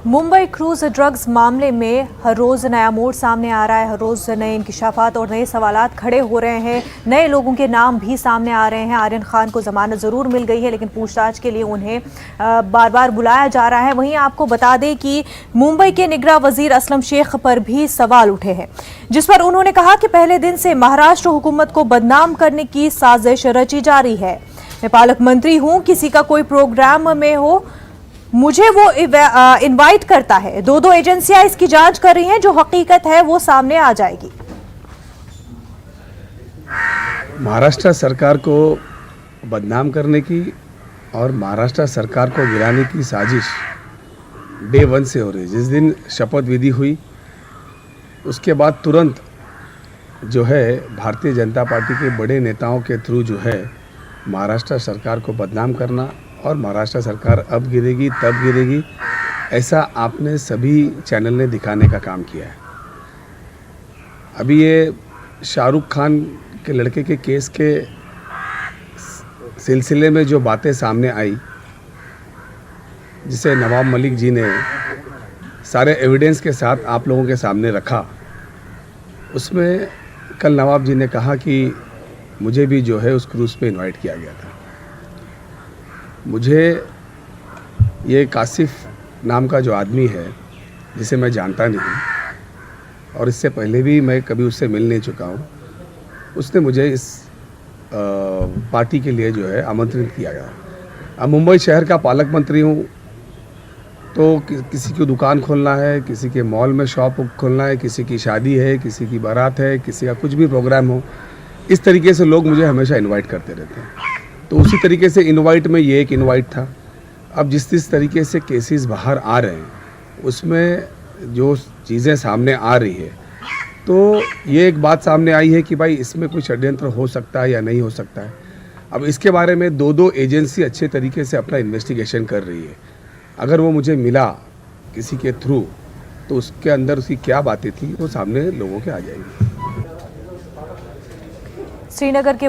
Mumbai cruise drugs मामले में हर रोज़ नया मोड़ सामने आ रहा है। हर रोज़ नए इंकिशाफात और नए सवालात खड़े हो रहे हैं। नए लोगों के नाम भी सामने आ रहे हैं। आर्यन खान को जमानत ज़रूर मिल गई है, लेकिन पूछताछ के लिए उन्हें बार बार बुलाया जा रहा है। वहीं आपको बता दें कि मुंबई के निगरां वजीर असलम शेख पर भी सवाल उठे हैं, जिस पर उन्होंने कहा कि पहले दिन से महाराष्ट्र हुकूमत को बदनाम करने की साजिश रची जा रही है। मैं पालक मंत्री हूँ, किसी का कोई प्रोग्राम में हो मुझे वो इनवाइट करता है। दो एजेंसियां इसकी जांच कर रही हैं, जो हकीकत है वो सामने आ जाएगी। महाराष्ट्र सरकार को बदनाम करने की और महाराष्ट्र सरकार को गिराने की साजिश डे 1 से हो रही है। जिस दिन शपथ विधि हुई उसके बाद तुरंत जो है भारतीय जनता पार्टी के बड़े नेताओं के थ्रू जो है महाराष्ट्र सरकार को बदनाम करना और महाराष्ट्र सरकार अब गिरेगी तब गिरेगी, ऐसा आपने सभी चैनल ने दिखाने का काम किया है। अभी ये शाहरुख खान के लड़के के केस के सिलसिले में जो बातें सामने आई, जिसे नवाब मलिक जी ने सारे एविडेंस के साथ आप लोगों के सामने रखा, उसमें कल नवाब जी ने कहा कि मुझे भी जो है उस क्रूज़ पे इनवाइट किया गया था। मुझे ये कासिफ नाम का जो आदमी है, जिसे मैं जानता नहीं और इससे पहले भी मैं कभी उससे मिल नहीं चुका हूँ, उसने मुझे इस पार्टी के लिए जो है आमंत्रित किया गया। अब मुंबई शहर का पालक मंत्री हूँ, तो किसी की दुकान खोलना है, किसी के मॉल में शॉप खोलना है, किसी की शादी है, किसी की बारात है, किसी का कुछ भी प्रोग्राम हो, इस तरीके से लोग मुझे हमेशा इनवाइट करते रहते हैं। तो उसी तरीके से इनवाइट में ये एक इनवाइट था। अब जिस तरीके से केसेस बाहर आ रहे हैं, उसमें जो चीज़ें सामने आ रही है, तो ये एक बात सामने आई है कि भाई इसमें कोई षड्यंत्र हो सकता है या नहीं हो सकता है। अब इसके बारे में दो एजेंसी अच्छे तरीके से अपना इन्वेस्टिगेशन कर रही है। अगर वो मुझे मिला किसी के थ्रू, तो उसके अंदर उसकी क्या बातें थी वो सामने लोगों के आ जाएंगी। श्रीनगर के